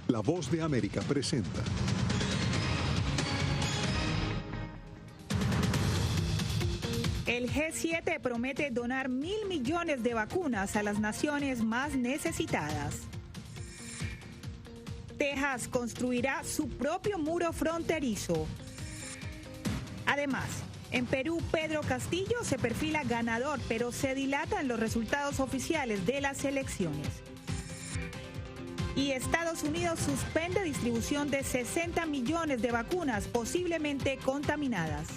La Voz de América presenta. El G7 promete donar 1.000 millones de vacunas a las naciones más necesitadas. Texas construirá su propio muro fronterizo. Además, en Perú, Pedro Castillo se perfila ganador, pero se dilatan los resultados oficiales de las elecciones. Y Estados Unidos suspende distribución de 60 millones de vacunas posiblemente contaminadas.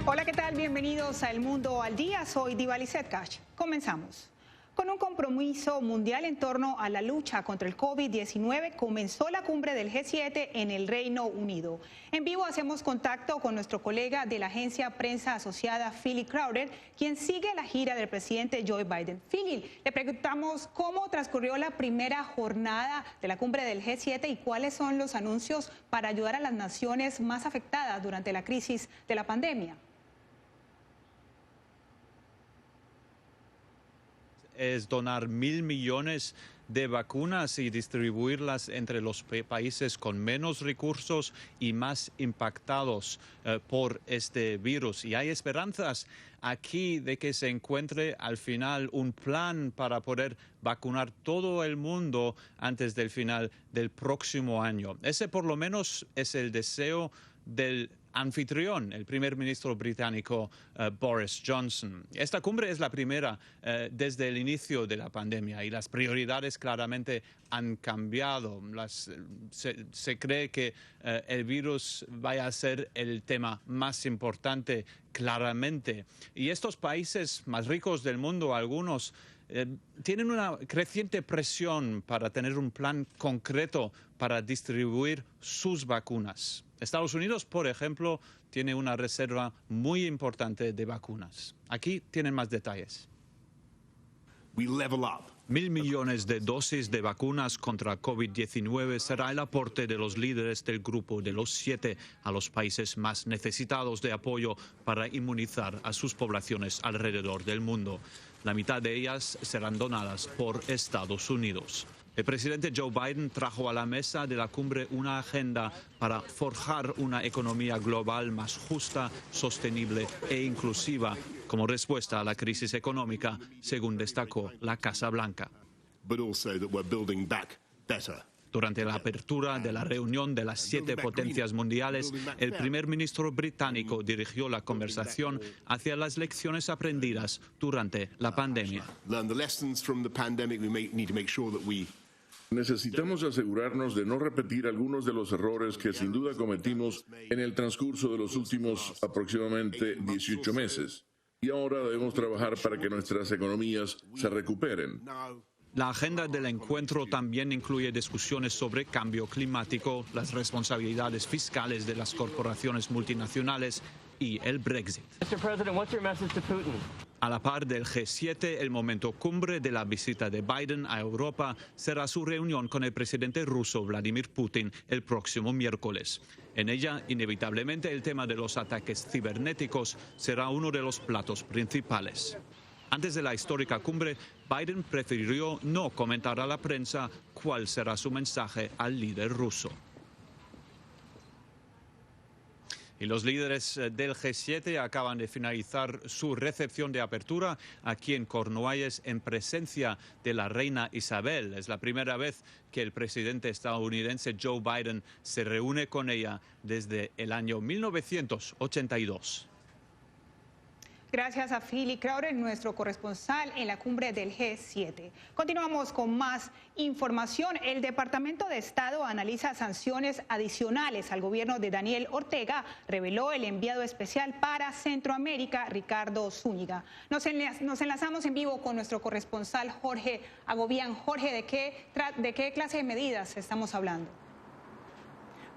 Hola, ¿qué tal? Bienvenidos a El Mundo al Día. Soy Diva Lizeth Cash. Comenzamos. Con un compromiso mundial en torno a la lucha contra el COVID-19, comenzó la cumbre del G7 en el Reino Unido. En vivo hacemos contacto con nuestro colega de la agencia Prensa Asociada, Philip Crowder, quien sigue la gira del presidente Joe Biden. Philip, le preguntamos cómo transcurrió la primera jornada de la cumbre del G7 y cuáles son los anuncios para ayudar a las naciones más afectadas durante la crisis de la pandemia. Es donar 1.000 millones de vacunas y distribuirlas entre los países con menos recursos y más impactados por este virus. Y hay esperanzas aquí de que se encuentre al final un plan para poder vacunar todo el mundo antes del final del próximo año. Ese por lo menos es el deseo del anfitrión, el primer ministro británico Boris Johnson. Esta cumbre es la primera desde el inicio de la pandemia y las prioridades claramente han cambiado. Se cree que el virus vaya a ser el tema más importante claramente. Y estos países más ricos del mundo, algunos, tienen una creciente presión para tener un plan concreto para distribuir sus vacunas. Estados Unidos, por ejemplo, tiene una reserva muy importante de vacunas. Aquí tienen más detalles. 1.000 millones de dosis de vacunas contra COVID-19 será el aporte de los líderes del grupo de los 7 a los países más necesitados de apoyo para inmunizar a sus poblaciones alrededor del mundo. La mitad de ellas serán donadas por Estados Unidos. El presidente Joe Biden trajo a la mesa de la cumbre una agenda para forjar una economía global más justa, sostenible e inclusiva como respuesta a la crisis económica, según destacó la Casa Blanca. Durante la apertura de la reunión de las 7 potencias mundiales, el primer ministro británico dirigió la conversación hacia las lecciones aprendidas durante la pandemia. Necesitamos asegurarnos de no repetir algunos de los errores que sin duda cometimos en el transcurso de los últimos aproximadamente 18 meses. Y ahora debemos trabajar para que nuestras economías se recuperen. La agenda del encuentro también incluye discusiones sobre cambio climático, las responsabilidades fiscales de las corporaciones multinacionales y el Brexit. A la par del G7, el momento cumbre de la visita de Biden a Europa será su reunión con el presidente ruso Vladimir Putin el próximo miércoles. En ella, inevitablemente, el tema de los ataques cibernéticos será uno de los platos principales. Antes de la histórica cumbre, Biden prefirió no comentar a la prensa cuál será su mensaje al líder ruso. Y los líderes del G7 acaban de finalizar su recepción de apertura aquí en Cornualles en presencia de la reina Isabel. Es la primera vez que el presidente estadounidense Joe Biden se reúne con ella desde el año 1982. Gracias a Philip Crowder, nuestro corresponsal en la cumbre del G7. Continuamos con más información. El Departamento de Estado analiza sanciones adicionales al gobierno de Daniel Ortega, reveló el enviado especial para Centroamérica, Ricardo Zúñiga. Nos enlazamos en vivo con nuestro corresponsal Jorge Agobián. Jorge, ¿de qué clase de medidas estamos hablando?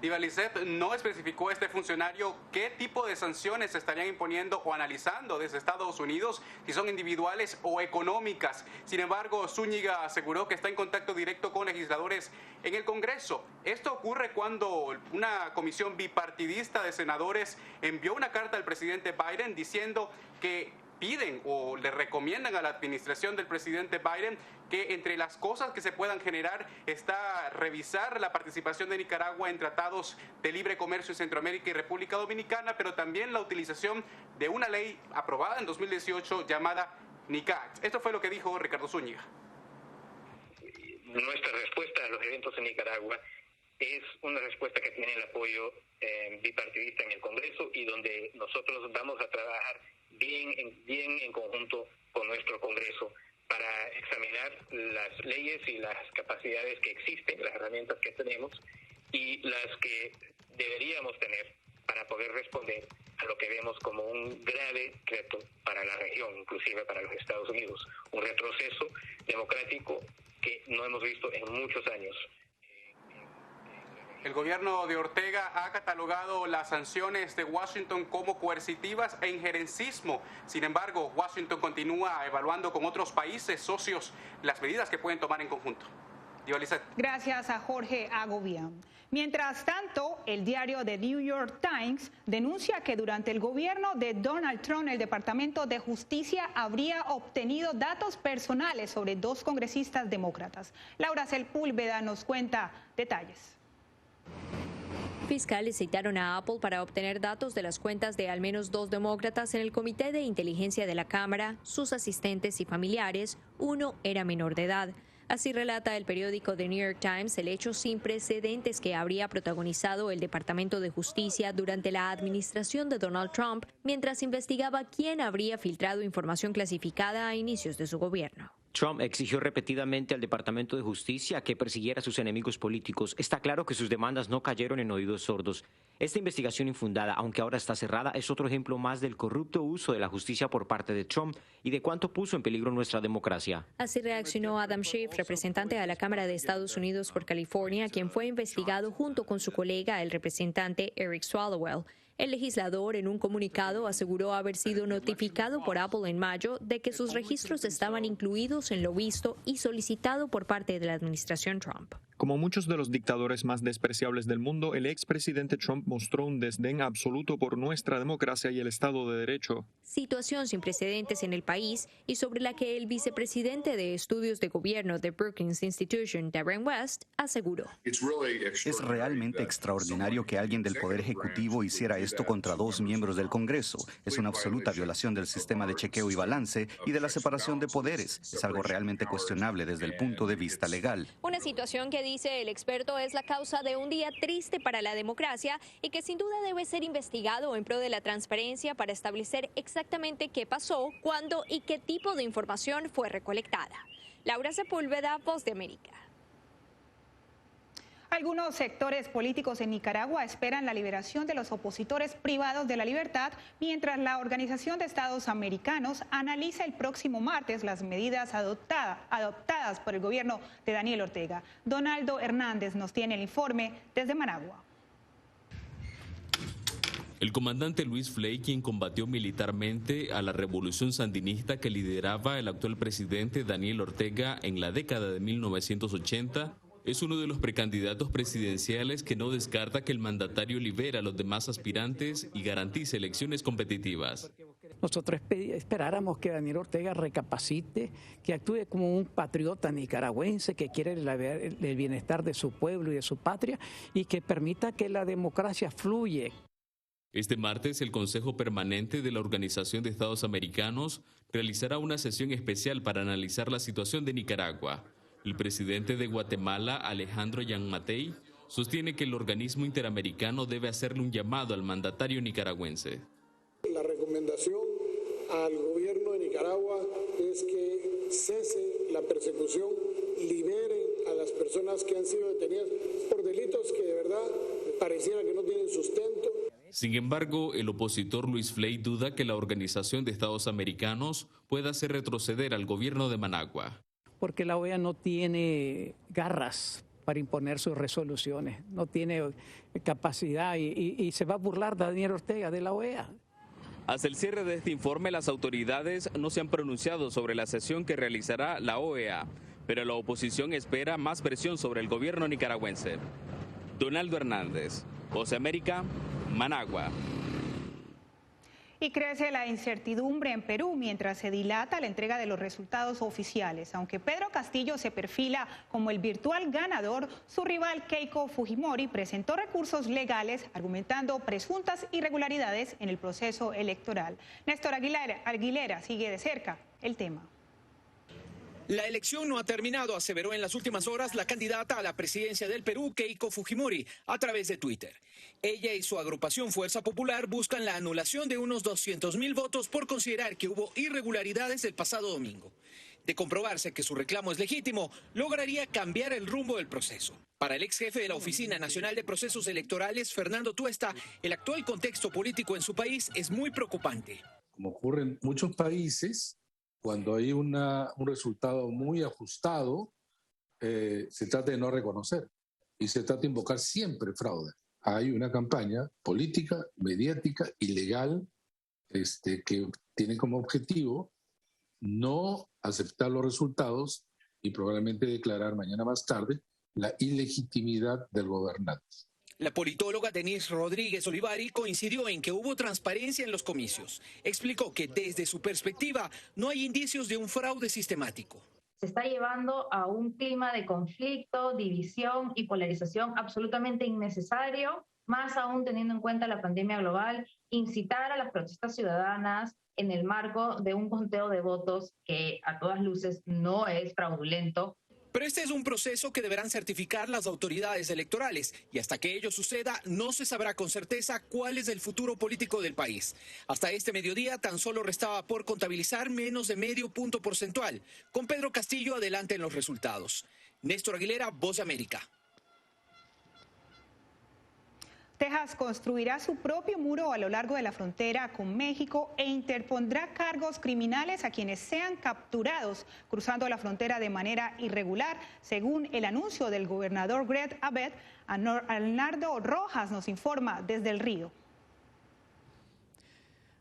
Diva Lizeth, no especificó este funcionario qué tipo de sanciones se estarían imponiendo o analizando desde Estados Unidos, si son individuales o económicas. Sin embargo, Zúñiga aseguró que está en contacto directo con legisladores en el Congreso. Esto ocurre cuando una comisión bipartidista de senadores envió una carta al presidente Biden diciendo que piden o le recomiendan a la administración del presidente Biden que entre las cosas que se puedan generar está revisar la participación de Nicaragua en tratados de libre comercio en Centroamérica y República Dominicana, pero también la utilización de una ley aprobada en 2018 llamada NICAD. Esto fue lo que dijo Ricardo Zúñiga. Nuestra respuesta a los eventos en Nicaragua es una respuesta que tiene el apoyo bipartidista en el Congreso y donde nosotros vamos a trabajar bien en conjunto con nuestro Congreso para examinar las leyes y las capacidades que existen, las herramientas que tenemos y las que deberíamos tener para poder responder a lo que vemos como un grave reto para la región, inclusive para los Estados Unidos, un retroceso democrático que no hemos visto en muchos años. El gobierno de Ortega ha catalogado las sanciones de Washington como coercitivas e injerencismo. Sin embargo, Washington continúa evaluando con otros países socios las medidas que pueden tomar en conjunto. Divalicet. Gracias a Jorge Agovia. Mientras tanto, el diario The New York Times denuncia que durante el gobierno de Donald Trump, el Departamento de Justicia habría obtenido datos personales sobre 2 congresistas demócratas. Laura Sepúlveda nos cuenta detalles. Fiscales citaron a Apple para obtener datos de las cuentas de al menos 2 demócratas en el Comité de Inteligencia de la Cámara, sus asistentes y familiares. Uno era menor de edad. Así relata el periódico The New York Times el hecho sin precedentes que habría protagonizado el Departamento de Justicia durante la administración de Donald Trump, mientras investigaba quién habría filtrado información clasificada a inicios de su gobierno. Trump exigió repetidamente al Departamento de Justicia que persiguiera a sus enemigos políticos. Está claro que sus demandas no cayeron en oídos sordos. Esta investigación infundada, aunque ahora está cerrada, es otro ejemplo más del corrupto uso de la justicia por parte de Trump y de cuánto puso en peligro nuestra democracia. Así reaccionó Adam Schiff, representante a la Cámara de Estados Unidos por California, quien fue investigado junto con su colega, el representante Eric Swalwell. El legislador, en un comunicado, aseguró haber sido notificado por Apple en mayo de que sus registros estaban incluidos en lo visto y solicitado por parte de la administración Trump. Como muchos de los dictadores más despreciables del mundo, el expresidente Trump mostró un desdén absoluto por nuestra democracia y el Estado de Derecho. Situación sin precedentes en el país y sobre la que el vicepresidente de Estudios de Gobierno de Brookings Institution, Darren West, aseguró. Es realmente extraordinario que alguien del Poder Ejecutivo hiciera esto contra 2 miembros del Congreso. Es una absoluta violación del sistema de chequeo y balance y de la separación de poderes. Es algo realmente cuestionable desde el punto de vista legal. Una situación que, dice el experto, es la causa de un día triste para la democracia y que sin duda debe ser investigado en pro de la transparencia para establecer exactamente qué pasó, cuándo y qué tipo de información fue recolectada. Laura Sepúlveda, Voz de América. Algunos sectores políticos en Nicaragua esperan la liberación de los opositores privados de la libertad, mientras la Organización de Estados Americanos analiza el próximo martes las medidas adoptadas por el gobierno de Daniel Ortega. Donaldo Hernández nos tiene el informe desde Managua. El comandante Luis Flay, quien combatió militarmente a la revolución sandinista que lideraba el actual presidente Daniel Ortega en la década de 1980, es uno de los precandidatos presidenciales que no descarta que el mandatario libere a los demás aspirantes y garantice elecciones competitivas. Nosotros esperáramos que Daniel Ortega recapacite, que actúe como un patriota nicaragüense que quiere el bienestar de su pueblo y de su patria y que permita que la democracia fluya. Este martes, el Consejo Permanente de la Organización de Estados Americanos realizará una sesión especial para analizar la situación de Nicaragua. El presidente de Guatemala, Alejandro Yamatei, sostiene que el organismo interamericano debe hacerle un llamado al mandatario nicaragüense. La recomendación al gobierno de Nicaragua es que cese la persecución, libere a las personas que han sido detenidas por delitos que de verdad pareciera que no tienen sustento. Sin embargo, el opositor Luis Flay duda que la Organización de Estados Americanos pueda hacer retroceder al gobierno de Managua. Porque la OEA no tiene garras para imponer sus resoluciones, no tiene capacidad y se va a burlar de Daniel Ortega de la OEA. Hasta el cierre de este informe, las autoridades no se han pronunciado sobre la sesión que realizará la OEA, pero la oposición espera más presión sobre el gobierno nicaragüense. Donaldo Hernández, Voz de América, Managua. Y crece la incertidumbre en Perú mientras se dilata la entrega de los resultados oficiales. Aunque Pedro Castillo se perfila como el virtual ganador, su rival Keiko Fujimori presentó recursos legales argumentando presuntas irregularidades en el proceso electoral. Néstor Aguilera sigue de cerca el tema. La elección no ha terminado, aseveró en las últimas horas la candidata a la presidencia del Perú, Keiko Fujimori, a través de Twitter. Ella y su agrupación Fuerza Popular buscan la anulación de unos 200.000 votos por considerar que hubo irregularidades el pasado domingo. De comprobarse que su reclamo es legítimo, lograría cambiar el rumbo del proceso. Para el ex jefe de la Oficina Nacional de Procesos Electorales, Fernando Tuesta, el actual contexto político en su país es muy preocupante. Como ocurre en muchos países, cuando hay un resultado muy ajustado, se trata de no reconocer y se trata de invocar siempre fraude. Hay una campaña política, mediática y legal que tiene como objetivo no aceptar los resultados y probablemente declarar mañana más tarde la ilegitimidad del gobernante. La politóloga Denise Rodríguez Olivari coincidió en que hubo transparencia en los comicios. Explicó que desde su perspectiva no hay indicios de un fraude sistemático. Se está llevando a un clima de conflicto, división y polarización absolutamente innecesario, más aún teniendo en cuenta la pandemia global, incitar a las protestas ciudadanas en el marco de un conteo de votos que a todas luces no es fraudulento. Pero este es un proceso que deberán certificar las autoridades electorales y hasta que ello suceda no se sabrá con certeza cuál es el futuro político del país. Hasta este mediodía tan solo restaba por contabilizar menos de medio punto porcentual, con Pedro Castillo adelante en los resultados. Néstor Aguilera, Voz de América. Texas construirá su propio muro a lo largo de la frontera con México e interpondrá cargos criminales a quienes sean capturados cruzando la frontera de manera irregular, según el anuncio del gobernador Greg Abbott. Arnaldo Rojas nos informa desde el Río.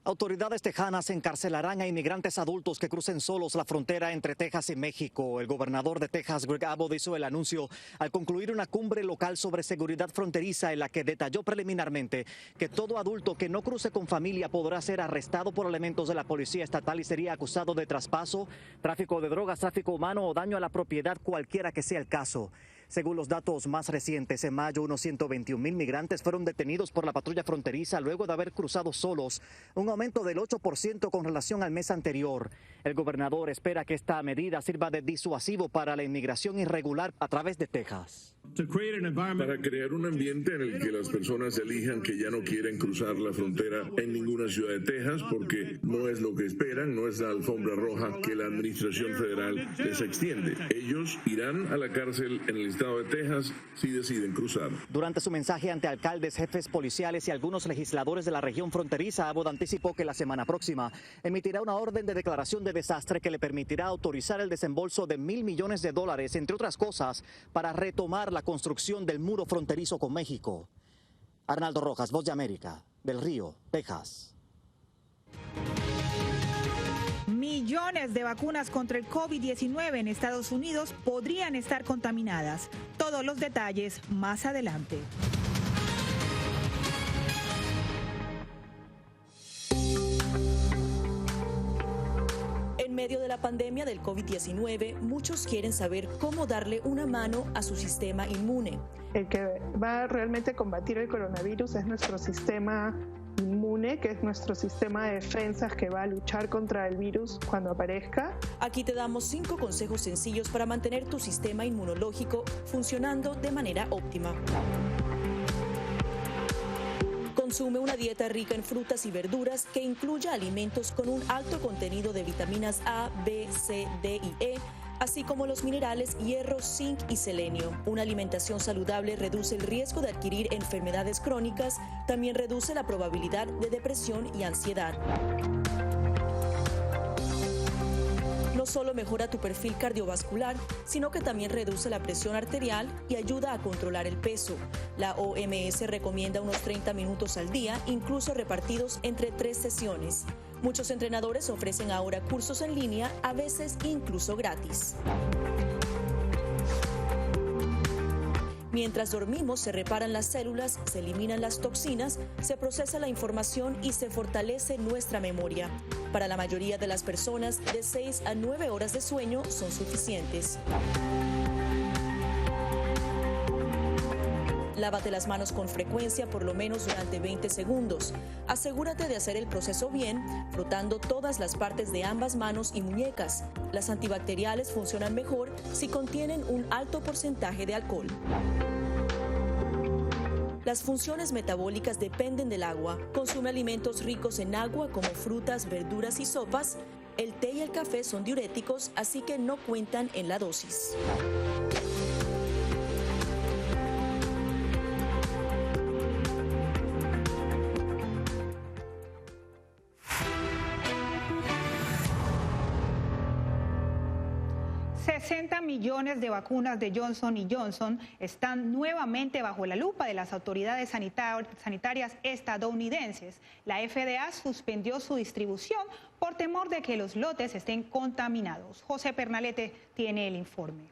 Autoridades tejanas encarcelarán a inmigrantes adultos que crucen solos la frontera entre Texas y México. El gobernador de Texas, Greg Abbott, hizo el anuncio al concluir una cumbre local sobre seguridad fronteriza en la que detalló preliminarmente que todo adulto que no cruce con familia podrá ser arrestado por elementos de la policía estatal y sería acusado de traspaso, tráfico de drogas, tráfico humano o daño a la propiedad, cualquiera que sea el caso. Según los datos más recientes, en mayo unos 121,000 migrantes fueron detenidos por la patrulla fronteriza luego de haber cruzado solos, un aumento del 8% con relación al mes anterior. El gobernador espera que esta medida sirva de disuasivo para la inmigración irregular a través de Texas. Para crear un ambiente en el que las personas elijan que ya no quieren cruzar la frontera en ninguna ciudad de Texas porque no es lo que esperan, no es la alfombra roja que la administración federal les extiende. Ellos irán a la cárcel en el estado de Texas si deciden cruzar. Durante su mensaje ante alcaldes, jefes policiales y algunos legisladores de la región fronteriza, Abbott anticipó que la semana próxima emitirá una orden de declaración de desastre que le permitirá autorizar el desembolso de $1,000 millones, entre otras cosas, para retomar la construcción del muro fronterizo con México. Arnaldo Rojas, Voz de América, del Río, Texas. Millones de vacunas contra el COVID-19 en Estados Unidos podrían estar contaminadas. Todos los detalles más adelante. En medio de la pandemia del COVID-19, muchos quieren saber cómo darle una mano a su sistema inmune. El que va realmente a combatir el coronavirus es nuestro sistema inmune, que es nuestro sistema de defensas que va a luchar contra el virus cuando aparezca. Aquí te damos 5 consejos sencillos para mantener tu sistema inmunológico funcionando de manera óptima. Consume una dieta rica en frutas y verduras que incluya alimentos con un alto contenido de vitaminas A, B, C, D y E, así como los minerales hierro, zinc y selenio. Una alimentación saludable reduce el riesgo de adquirir enfermedades crónicas, también reduce la probabilidad de depresión y ansiedad. No solo mejora tu perfil cardiovascular, sino que también reduce la presión arterial y ayuda a controlar el peso. La OMS recomienda unos 30 minutos al día, incluso repartidos entre 3 sesiones. Muchos entrenadores ofrecen ahora cursos en línea, a veces incluso gratis. Mientras dormimos se reparan las células, se eliminan las toxinas, se procesa la información y se fortalece nuestra memoria. Para la mayoría de las personas, de 6 a 9 horas de sueño son suficientes. Lávate las manos con frecuencia, por lo menos durante 20 segundos. Asegúrate de hacer el proceso bien, frotando todas las partes de ambas manos y muñecas. Las antibacteriales funcionan mejor si contienen un alto porcentaje de alcohol. Las funciones metabólicas dependen del agua. Consume alimentos ricos en agua como frutas, verduras y sopas. El té y el café son diuréticos, así que no cuentan en la dosis. Millones de vacunas de Johnson & Johnson están nuevamente bajo la lupa de las autoridades sanitarias estadounidenses. La FDA suspendió su distribución por temor de que los lotes estén contaminados. José Pernalete tiene el informe.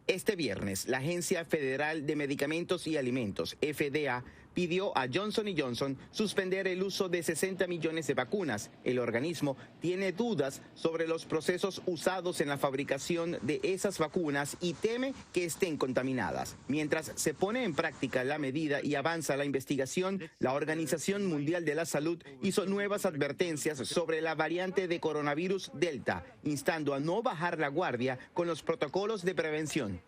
Este viernes, la Agencia Federal de Medicamentos y Alimentos, FDA, pidió a Johnson & Johnson suspender el uso de 60 millones de vacunas. El organismo tiene dudas sobre los procesos usados en la fabricación de esas vacunas y teme que estén contaminadas. Mientras se pone en práctica la medida y avanza la investigación, la Organización Mundial de la Salud hizo nuevas advertencias sobre la variante de coronavirus Delta, instando a no bajar la guardia con los protocolos de prevención.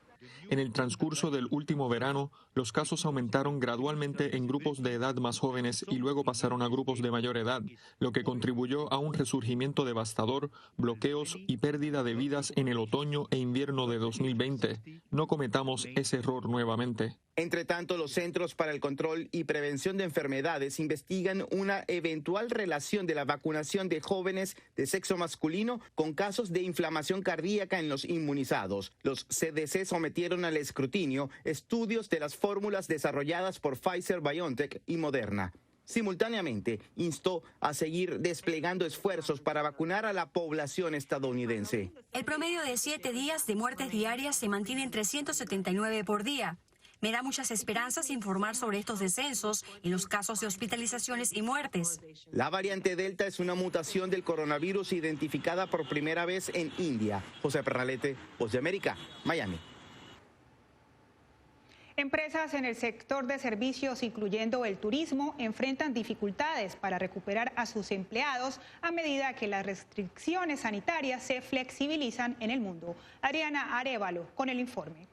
En el transcurso del último verano, los casos aumentaron gradualmente en grupos de edad más jóvenes y luego pasaron a grupos de mayor edad, lo que contribuyó a un resurgimiento devastador, bloqueos y pérdida de vidas en el otoño e invierno de 2020. No cometamos ese error nuevamente. Entre tanto, los Centros para el Control y Prevención de Enfermedades investigan una eventual relación de la vacunación de jóvenes de sexo masculino con casos de inflamación cardíaca en los inmunizados. Los CDC sometieron al escrutinio estudios de las fórmulas desarrolladas por Pfizer-BioNTech y Moderna. Simultáneamente, instó a seguir desplegando esfuerzos para vacunar a la población estadounidense. El promedio de 7 días de muertes diarias se mantiene en 379 por día. Me da muchas esperanzas informar sobre estos descensos en los casos de hospitalizaciones y muertes. La variante Delta es una mutación del coronavirus identificada por primera vez en India. José Pernalete, Voz de América, Miami. Empresas en el sector de servicios, incluyendo el turismo, enfrentan dificultades para recuperar a sus empleados a medida que las restricciones sanitarias se flexibilizan en el mundo. Adriana Arévalo con el informe.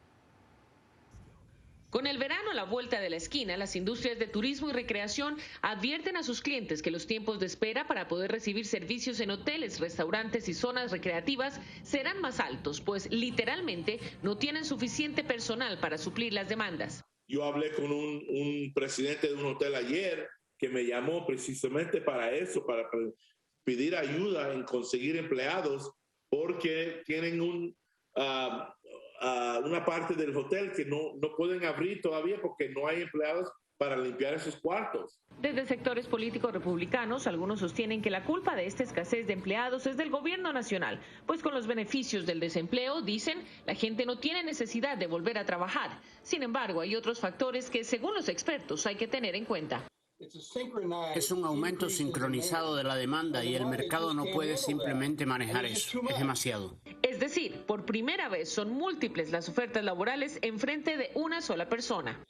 Con el verano a la vuelta de la esquina, las industrias de turismo y recreación advierten a sus clientes que los tiempos de espera para poder recibir servicios en hoteles, restaurantes y zonas recreativas serán más altos, pues literalmente no tienen suficiente personal para suplir las demandas. Yo hablé con un presidente de un hotel ayer que me llamó precisamente para eso, para pedir ayuda en conseguir empleados porque tienen una parte del hotel que no pueden abrir todavía porque no hay empleados para limpiar esos cuartos. Desde sectores políticos republicanos, algunos sostienen que la culpa de esta escasez de empleados es del gobierno nacional, pues con los beneficios del desempleo, dicen, la gente no tiene necesidad de volver a trabajar. Sin embargo, hay otros factores que, según los expertos, hay que tener en cuenta. Es un aumento sincronizado de la demanda y el mercado no puede simplemente manejar eso. Es demasiado. Es decir, por primera vez son múltiples las ofertas laborales en frente de una sola persona.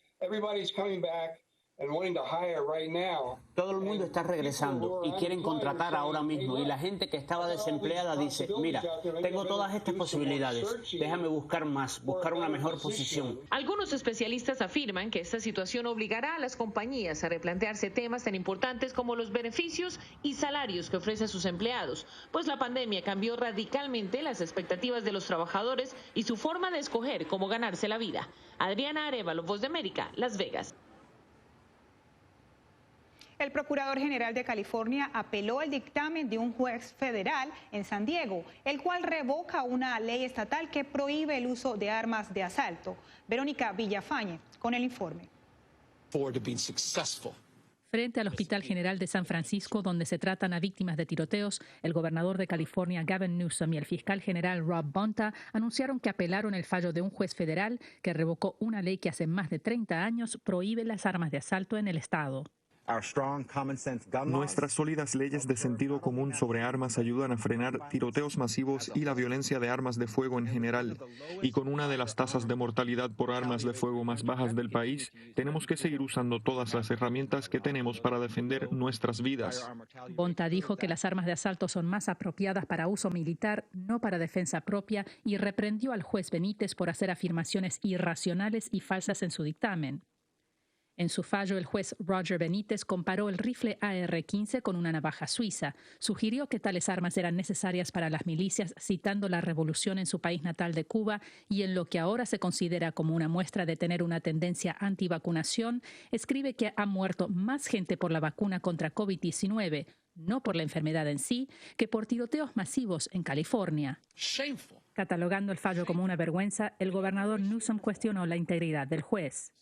Todo el mundo está regresando y quieren contratar ahora mismo y la gente que estaba desempleada dice, mira, tengo todas estas posibilidades, déjame buscar más, buscar una mejor posición. Algunos especialistas afirman que esta situación obligará a las compañías a replantearse temas tan importantes como los beneficios y salarios que ofrecen sus empleados, pues la pandemia cambió radicalmente las expectativas de los trabajadores y su forma de escoger cómo ganarse la vida. Adriana Arévalo, Voz de América, Las Vegas. El Procurador General de California apeló el dictamen de un juez federal en San Diego, el cual revoca una ley estatal que prohíbe el uso de armas de asalto. Verónica Villafañe con el informe. Frente al Hospital General de San Francisco, donde se tratan a víctimas de tiroteos, el gobernador de California, Gavin Newsom, y el fiscal general Rob Bonta anunciaron que apelaron el fallo de un juez federal que revocó una ley que hace más de 30 años prohíbe las armas de asalto en el estado. Nuestras sólidas leyes de sentido común sobre armas ayudan a frenar tiroteos masivos y la violencia de armas de fuego en general. Y con una de las tasas de mortalidad por armas de fuego más bajas del país, tenemos que seguir usando todas las herramientas que tenemos para defender nuestras vidas. Bonta dijo que las armas de asalto son más apropiadas para uso militar, no para defensa propia, y reprendió al juez Benítez por hacer afirmaciones irracionales y falsas en su dictamen. En su fallo, el juez Roger Benítez comparó el rifle AR-15 con una navaja suiza. Sugirió que tales armas eran necesarias para las milicias, citando la revolución en su país natal de Cuba, y en lo que ahora se considera como una muestra de tener una tendencia antivacunación, escribe que ha muerto más gente por la vacuna contra COVID-19, no por la enfermedad en sí, que por tiroteos masivos en California. Catalogando el fallo como una vergüenza, el gobernador Newsom cuestionó la integridad del juez.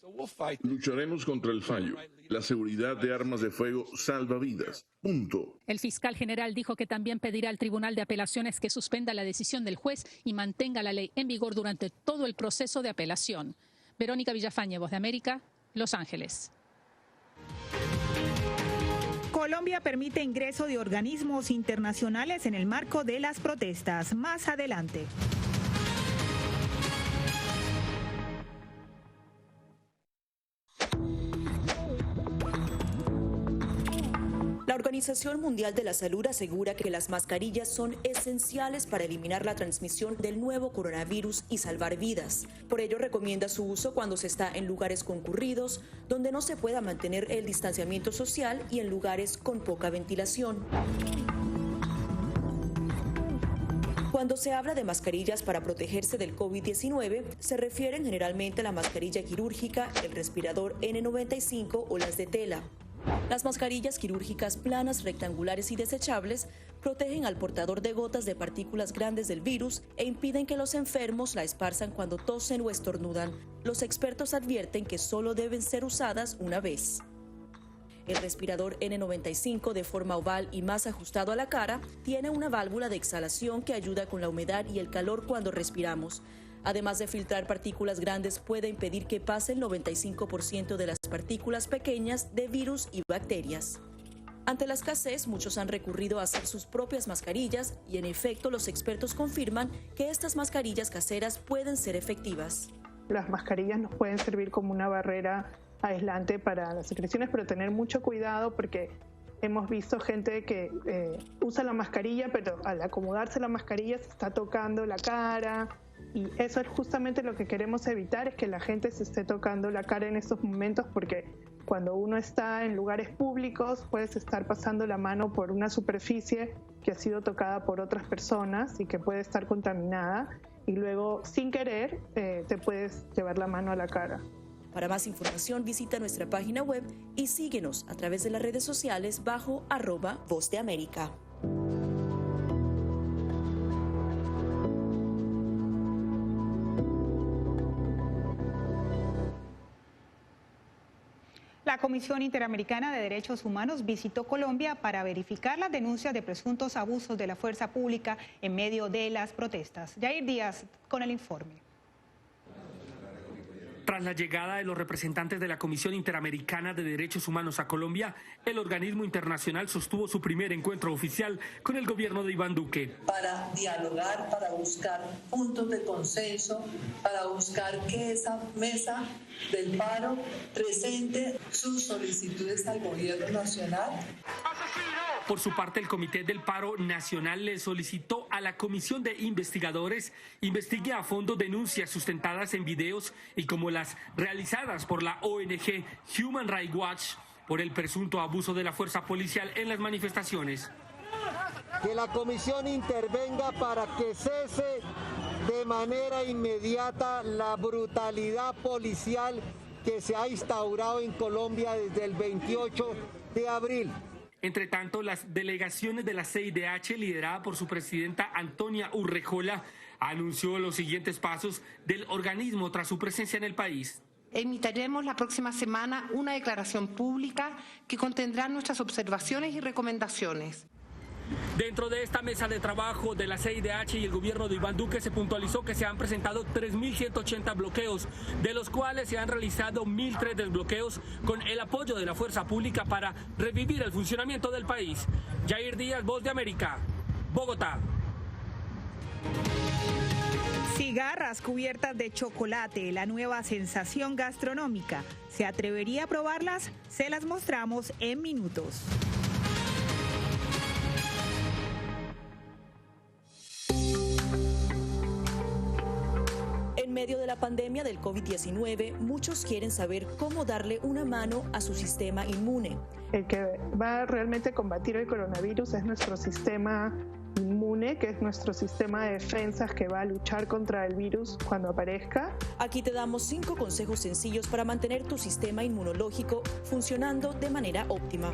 Lucharemos contra el fallo. La seguridad de armas de fuego salva vidas. Punto. El fiscal general dijo que también pedirá al Tribunal de Apelaciones que suspenda la decisión del juez y mantenga la ley en vigor durante todo el proceso de apelación. Verónica Villafañe, Voz de América, Los Ángeles. Colombia permite ingreso de organismos internacionales en el marco de las protestas. Más adelante. La Organización Mundial de la Salud asegura que las mascarillas son esenciales para eliminar la transmisión del nuevo coronavirus y salvar vidas. Por ello, recomienda su uso cuando se está en lugares concurridos, donde no se pueda mantener el distanciamiento social y en lugares con poca ventilación. Cuando se habla de mascarillas para protegerse del COVID-19, se refieren generalmente a la mascarilla quirúrgica, el respirador N95 o las de tela. Las mascarillas quirúrgicas planas, rectangulares y desechables protegen al portador de gotas de partículas grandes del virus e impiden que los enfermos la esparzan cuando tosen o estornudan. Los expertos advierten que solo deben ser usadas una vez. El respirador N95, de forma oval y más ajustado a la cara, tiene una válvula de exhalación que ayuda con la humedad y el calor cuando respiramos. Además de filtrar partículas grandes, puede impedir que pase el 95% de las partículas pequeñas de virus y bacterias. Ante la escasez, muchos han recurrido a hacer sus propias mascarillas y, en efecto, los expertos confirman que estas mascarillas caseras pueden ser efectivas. Las mascarillas nos pueden servir como una barrera aislante para las secreciones, pero tener mucho cuidado porque hemos visto gente que usa la mascarilla, pero al acomodarse la mascarilla se está tocando la cara. Y eso es justamente lo que queremos evitar, es que la gente se esté tocando la cara en estos momentos, porque cuando uno está en lugares públicos puedes estar pasando la mano por una superficie que ha sido tocada por otras personas y que puede estar contaminada, y luego sin querer te puedes llevar la mano a la cara. Para más información visita nuestra página web y síguenos a través de las redes sociales bajo @Voz de América. La Comisión Interamericana de Derechos Humanos visitó Colombia para verificar las denuncias de presuntos abusos de la fuerza pública en medio de las protestas. Jair Díaz con el informe. Tras la llegada de los representantes de la Comisión Interamericana de Derechos Humanos a Colombia, el organismo internacional sostuvo su primer encuentro oficial con el gobierno de Iván Duque. Para dialogar, para buscar puntos de consenso, para buscar que esa mesa del paro presente sus solicitudes al gobierno nacional. Por su parte, el Comité del Paro Nacional le solicitó a la Comisión de Investigadores investigue a fondo denuncias sustentadas en videos y como las realizadas por la ONG Human Rights Watch por el presunto abuso de la fuerza policial en las manifestaciones. Que la Comisión intervenga para que cese de manera inmediata la brutalidad policial que se ha instaurado en Colombia desde el 28 de abril. Entre tanto, las delegaciones de la CIDH, liderada por su presidenta Antonia Urrejola, anunció los siguientes pasos del organismo tras su presencia en el país. Emitiremos la próxima semana una declaración pública que contendrá nuestras observaciones y recomendaciones. Dentro de esta mesa de trabajo de la CIDH y el gobierno de Iván Duque se puntualizó que se han presentado 3.180 bloqueos, de los cuales se han realizado 1.003 desbloqueos con el apoyo de la fuerza pública para revivir el funcionamiento del país. Jair Díaz, Voz de América, Bogotá. Cigarras cubiertas de chocolate, la nueva sensación gastronómica. ¿Se atrevería a probarlas? Se las mostramos en minutos. En medio de la pandemia del COVID-19, muchos quieren saber cómo darle una mano a su sistema inmune. El que va a realmente combatir el coronavirus es nuestro sistema inmune, que es nuestro sistema de defensas que va a luchar contra el virus cuando aparezca. Aquí te damos 5 consejos sencillos para mantener tu sistema inmunológico funcionando de manera óptima.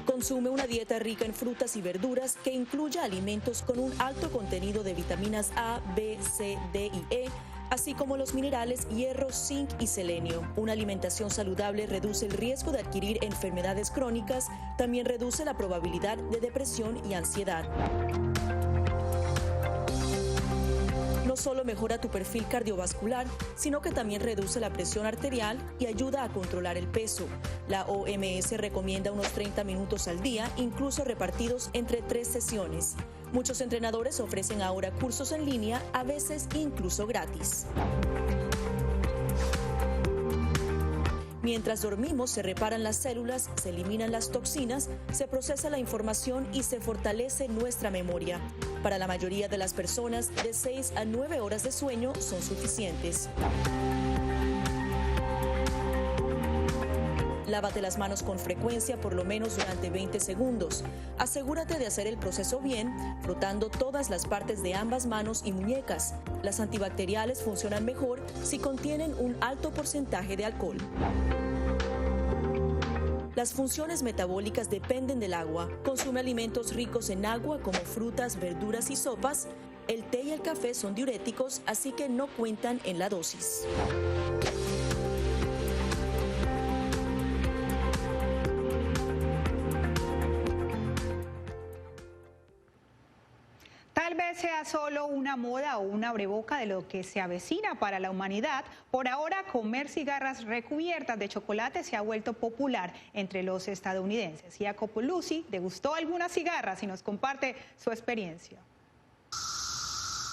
Consume una dieta rica en frutas y verduras que incluya alimentos con un alto contenido de vitaminas A, B, C, D y E, así como los minerales hierro, zinc y selenio. Una alimentación saludable reduce el riesgo de adquirir enfermedades crónicas, también reduce la probabilidad de depresión y ansiedad. No solo mejora tu perfil cardiovascular, sino que también reduce la presión arterial y ayuda a controlar el peso. La OMS recomienda unos 30 minutos al día, incluso repartidos entre 3 sesiones. Muchos entrenadores ofrecen ahora cursos en línea, a veces incluso gratis. Mientras dormimos, se reparan las células, se eliminan las toxinas, se procesa la información y se fortalece nuestra memoria. Para la mayoría de las personas, de 6 a 9 horas de sueño son suficientes. Lávate las manos con frecuencia, por lo menos durante 20 segundos. Asegúrate de hacer el proceso bien, frotando todas las partes de ambas manos y muñecas. Las antibacteriales funcionan mejor si contienen un alto porcentaje de alcohol. Las funciones metabólicas dependen del agua. Consume alimentos ricos en agua como frutas, verduras y sopas. El té y el café son diuréticos, así que no cuentan en la dosis. Tal vez sea solo una moda o una abreboca de lo que se avecina para la humanidad. Por ahora, comer cigarras recubiertas de chocolate se ha vuelto popular entre los estadounidenses. Jacopo Luzzi degustó algunas cigarras y nos comparte su experiencia.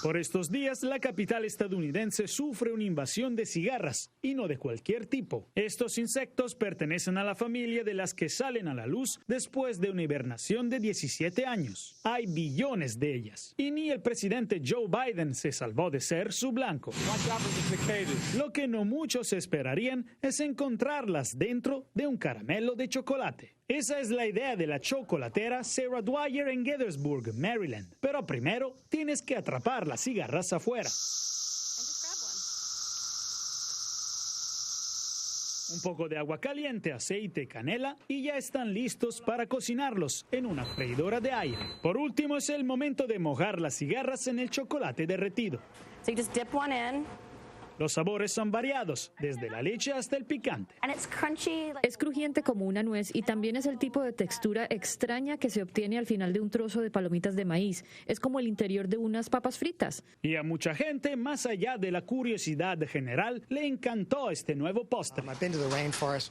Por estos días, la capital estadounidense sufre una invasión de cigarras, y no de cualquier tipo. Estos insectos pertenecen a la familia de las que salen a la luz después de una hibernación de 17 años. Hay billones de ellas, y ni el presidente Joe Biden se salvó de ser su blanco. Lo que no muchos esperarían es encontrarlas dentro de un caramelo de chocolate. Esa es la idea de la chocolatera Sarah Dwyer en Gaithersburg, Maryland. Pero primero tienes que atrapar las cigarras afuera. Un poco de agua caliente, aceite, canela y ya están listos para cocinarlos en una freidora de aire. Por último es el momento de mojar las cigarras en el chocolate derretido. So you just dip one in. Los sabores son variados, desde la leche hasta el picante. Es crujiente como una nuez y también es el tipo de textura extraña que se obtiene al final de un trozo de palomitas de maíz. Es como el interior de unas papas fritas. Y a mucha gente, más allá de la curiosidad general, le encantó este nuevo postre.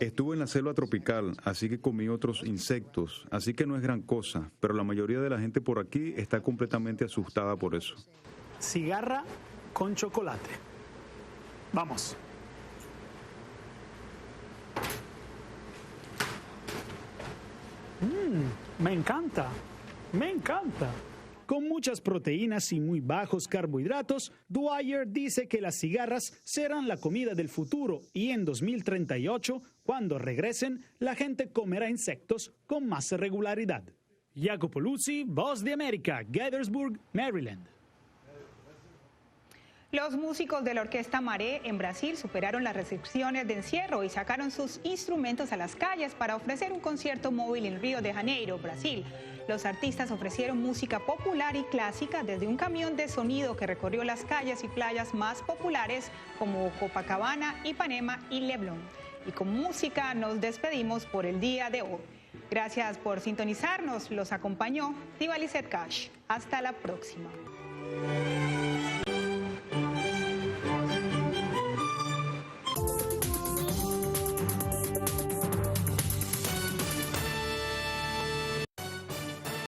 Estuve en la selva tropical, así que comí otros insectos, así que no es gran cosa, pero la mayoría de la gente por aquí está completamente asustada por eso. Cigarra con chocolate. Vamos. Me encanta. Con muchas proteínas y muy bajos carbohidratos, Dwyer dice que las cigarras serán la comida del futuro y en 2038, cuando regresen, la gente comerá insectos con más regularidad. Jacopo Luzzi, Voz de América, Gaithersburg, Maryland. Los músicos de la Orquesta Maré en Brasil superaron las restricciones de encierro y sacaron sus instrumentos a las calles para ofrecer un concierto móvil en Río de Janeiro, Brasil. Los artistas ofrecieron música popular y clásica desde un camión de sonido que recorrió las calles y playas más populares como Copacabana, Ipanema y Leblon. Y con música nos despedimos por el día de hoy. Gracias por sintonizarnos. Los acompañó Diva Lizeth Cash. Hasta la próxima.